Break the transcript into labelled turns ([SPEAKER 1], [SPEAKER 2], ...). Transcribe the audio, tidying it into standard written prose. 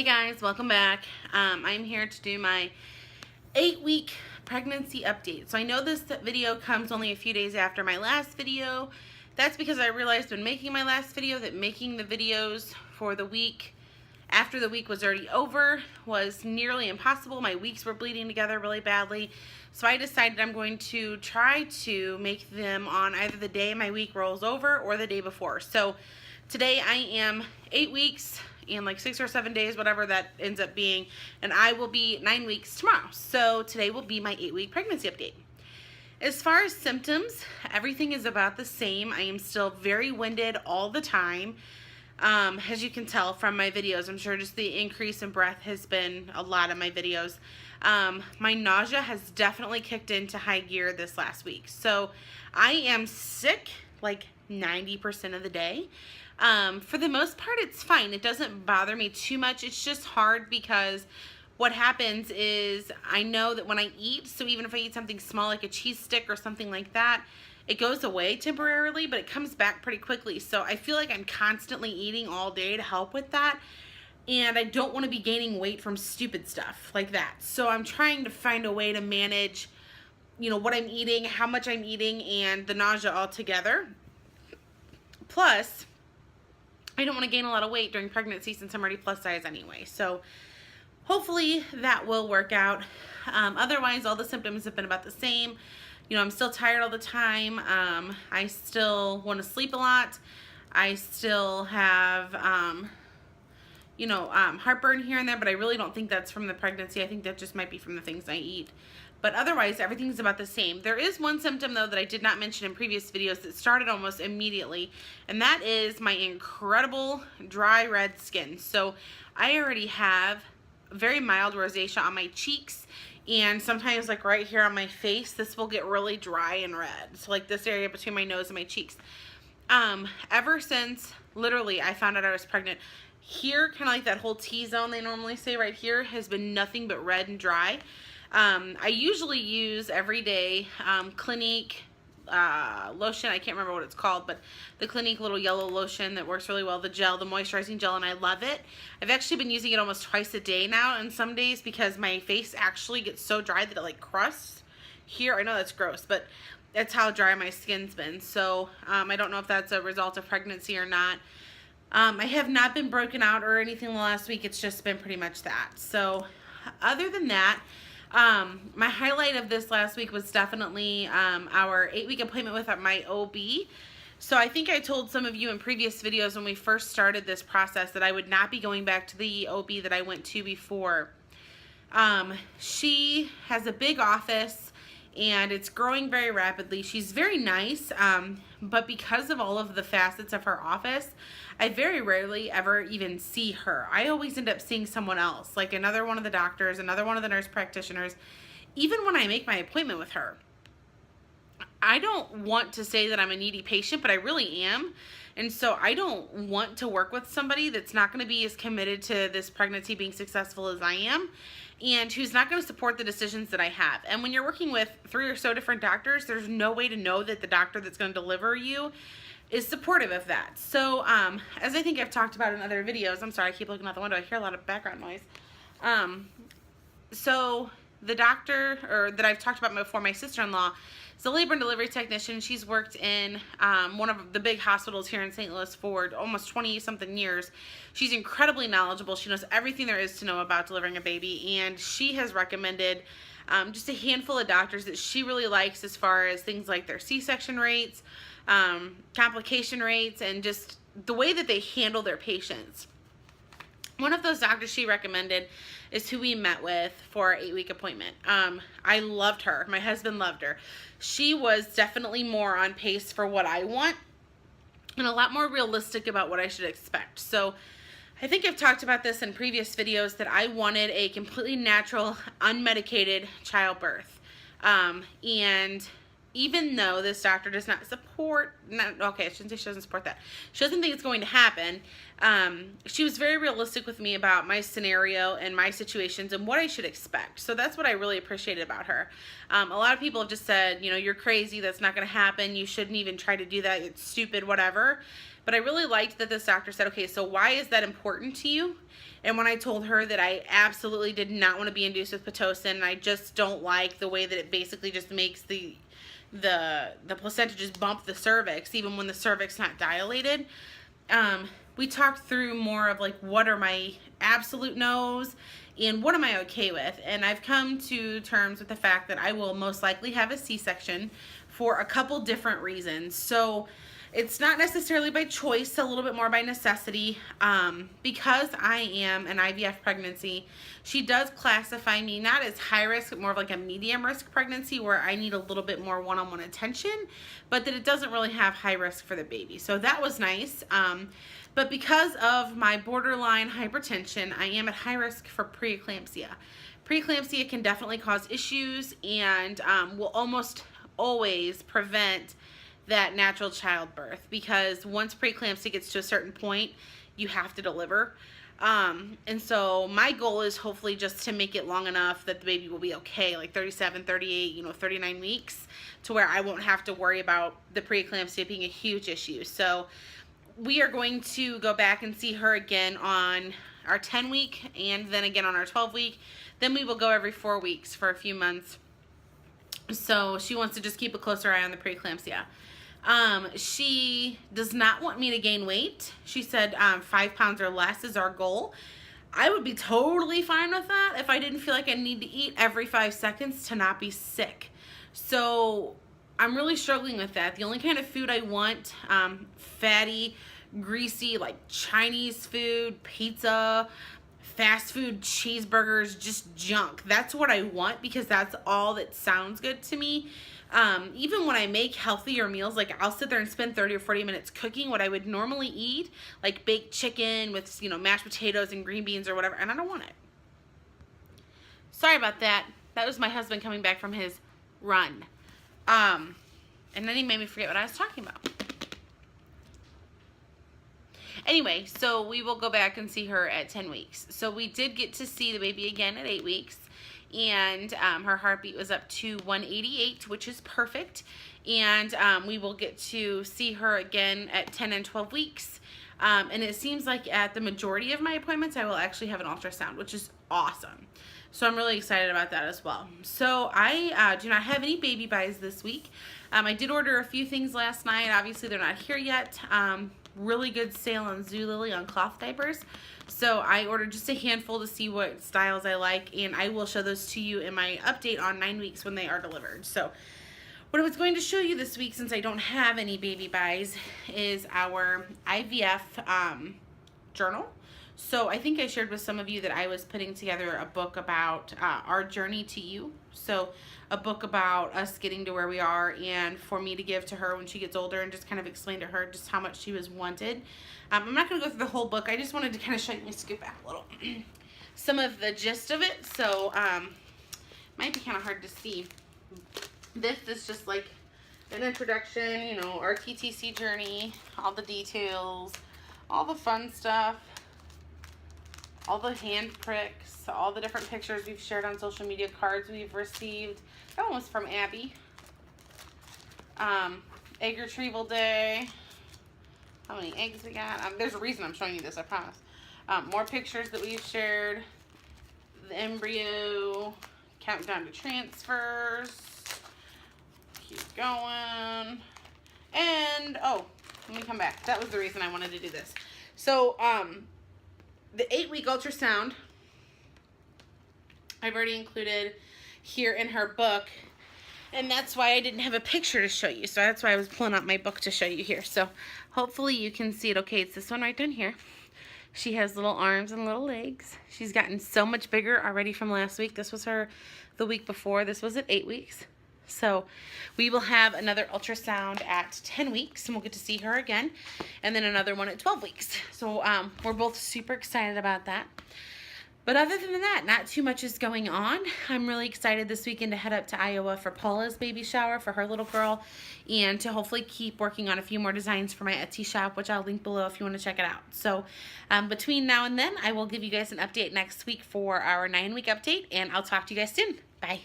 [SPEAKER 1] guys, welcome back. I'm here to do my 8-week pregnancy update. So I know this video comes only a few days after my last video. That's because I realized when making my last video that making the videos for the week after the week was already over was nearly impossible. My weeks were bleeding together really badly. So I decided I'm going to try to make them on either the day my week rolls over or the day before. So today I am 8 weeks and like 6 or 7 days, whatever that ends up being, and I will be 9 weeks tomorrow. So today will be my 8-week pregnancy update. As far as symptoms, everything is about the same. I am still very winded all the time. As you can tell from my videos, I'm sure just the increase in breath has been a lot of my videos. My nausea has definitely kicked into high gear this last week. So I am sick like 90% of the day. For the most part, it's fine. It doesn't bother me too much. It's just hard because what happens is I know that when I eat, so even if I eat something small like a cheese stick or something like that, it goes away temporarily, but it comes back pretty quickly. So I feel like I'm constantly eating all day to help with that. And I don't want to be gaining weight from stupid stuff like that. So I'm trying to find a way to manage, you know, what I'm eating, how much I'm eating, and the nausea all together. Plus, I don't want to gain a lot of weight during pregnancy since I'm already plus size anyway. So hopefully that will work out. Otherwise, all the symptoms have been about the same. You know, I'm still tired all the time. I still want to sleep a lot. I still have, heartburn here and there, but I really don't think that's from the pregnancy. I think that just might be from the things I eat. But otherwise, everything's about the same. There is one symptom, though, that I did not mention in previous videos that started almost immediately, and that is my incredible dry red skin. So I already have very mild rosacea on my cheeks, and sometimes like right here on my face, this will get really dry and red. So like this area between my nose and my cheeks. Ever since literally I found out I was pregnant, here, kind of like that whole T-zone they normally say right here, has been nothing but red and dry. I usually use everyday Clinique lotion. I can't remember what it's called, but the Clinique little yellow lotion that works really well, the gel, the moisturizing gel, and I love it. I've actually been using it almost twice a day now and some days because my face actually gets so dry that it like crusts here. I know that's gross, but that's how dry my skin's been. So I don't know if that's a result of pregnancy or not. I have not been broken out or anything the last week. It's just been pretty much that. So other than that, my highlight of this last week was definitely our 8-week appointment with my OB. So I think I told some of you in previous videos when we first started this process that I would not be going back to the OB that I went to before. She has a big office and it's growing very rapidly. She's very nice, but because of all of the facets of her office, I very rarely ever even see her. I always end up seeing someone else, like another one of the doctors, another one of the nurse practitioners, even when I make my appointment with her. I don't want to say that I'm a needy patient, but I really am. And so I don't want to work with somebody that's not going to be as committed to this pregnancy being successful as I am, and who's not going to support the decisions that I have. And when you're working with 3 or so different doctors, there's no way to know that the doctor that's going to deliver you is supportive of that. So as I think I've talked about in other videos, I'm sorry, I keep looking out the window, I hear a lot of background noise. So the doctor that I've talked about before, my sister-in-law, is a labor and delivery technician. She's worked in one of the big hospitals here in St. Louis for almost 20-something years. She's incredibly knowledgeable. She knows everything there is to know about delivering a baby, and she has recommended just a handful of doctors that she really likes as far as things like their C-section rates, complication rates, and just the way that they handle their patients. One of those doctors she recommended is who we met with for our 8-week appointment. I loved her. My husband loved her. She was definitely more on pace for what I want and a lot more realistic about what I should expect. So I think I've talked about this in previous videos that I wanted a completely natural, unmedicated childbirth. And even though this doctor does not support, okay, I shouldn't say she doesn't support that. She doesn't think it's going to happen. She was very realistic with me about my scenario and my situations and what I should expect. So that's what I really appreciated about her. A lot of people have just said, you know, you're crazy. That's not going to happen. You shouldn't even try to do that. It's stupid, whatever. But I really liked that this doctor said, okay, so why is that important to you? And when I told her that I absolutely did not want to be induced with Pitocin, and I just don't like the way that it basically just makes the placenta just bump the cervix, even when the cervix not dilated. We talked through more of like, what are my absolute no's and what am I okay with? And I've come to terms with the fact that I will most likely have a C-section for a couple different reasons. So it's not necessarily by choice, a little bit more by necessity. Because I am an IVF pregnancy, she does classify me not as high risk, but more of like a medium risk pregnancy where I need a little bit more one-on-one attention, but that it doesn't really have high risk for the baby. So that was nice. But because of my borderline hypertension, I am at high risk for preeclampsia. Preeclampsia can definitely cause issues and will almost always prevent that natural childbirth, because once preeclampsia gets to a certain point, you have to deliver. And so my goal is hopefully just to make it long enough that the baby will be okay, like 37, 38, 39 weeks, to where I won't have to worry about the preeclampsia being a huge issue. So we are going to go back and see her again on our 10-week and then again on our 12-week. Then we will go every 4 weeks for a few months. So she wants to just keep a closer eye on the preeclampsia. She does not want me to gain weight. She said 5 pounds or less is our goal. I would be totally fine with that if I didn't feel like I need to eat every 5 seconds to not be sick. So I'm really struggling with that. The only kind of food I want, fatty, greasy, like Chinese food, pizza, fast food, cheeseburgers, just junk. That's what I want, because that's all that sounds good to me. Even when I make healthier meals, like I'll sit there and spend 30 or 40 minutes cooking what I would normally eat, like baked chicken with, mashed potatoes and green beans or whatever, and I don't want it. Sorry about that. That was my husband coming back from his run. And then he made me forget what I was talking about. Anyway, so we will go back and see her at 10 weeks. So we did get to see the baby again at 8 weeks. And her heartbeat was up to 188, which is perfect. And we will get to see her again at 10 and 12 weeks. And it seems like at the majority of my appointments, I will actually have an ultrasound, which is awesome. So I'm really excited about that as well. So I do not have any baby buys this week. I did order a few things last night. Obviously, they're not here yet. Really good sale on Zulily on cloth diapers. So I ordered just a handful to see what styles I like, and I will show those to you in my update on 9 weeks when they are delivered. So what I was going to show you this week, since I don't have any baby buys, is our IVF journal. So I think I shared with some of you that I was putting together a book about our journey to you. So a book about us getting to where we are, and for me to give to her when she gets older, and just kind of explain to her just how much she was wanted. I'm not going to go through the whole book. I just wanted to kind of show you, let me scoot back a little, some of the gist of it. So might be kind of hard to see. This is just like an introduction, our TTC journey, all the details, all the fun stuff, all the hand pricks, all the different pictures we've shared on social media, cards we've received. That one was from Abby. Egg retrieval day. How many eggs we got. There's a reason I'm showing you this, I promise. More pictures that we've shared. The embryo. Countdown to transfers. Keep going. And, oh, let me come back. That was the reason I wanted to do this. So, the 8-week ultrasound, I've already included here in her book, and that's why I didn't have a picture to show you. So that's why I was pulling out my book to show you here. So hopefully you can see it. Okay, it's this one right down here. She has little arms and little legs. She's gotten so much bigger already from last week. This was her the week before. This was at 8 weeks. So we will have another ultrasound at 10 weeks, and we'll get to see her again, and then another one at 12 weeks. So we're both super excited about that. But other than that, not too much is going on. I'm really excited this weekend to head up to Iowa for Paula's baby shower for her little girl, and to hopefully keep working on a few more designs for my Etsy shop, which I'll link below if you want to check it out. So between now and then, I will give you guys an update next week for our 9-week update, and I'll talk to you guys soon. Bye.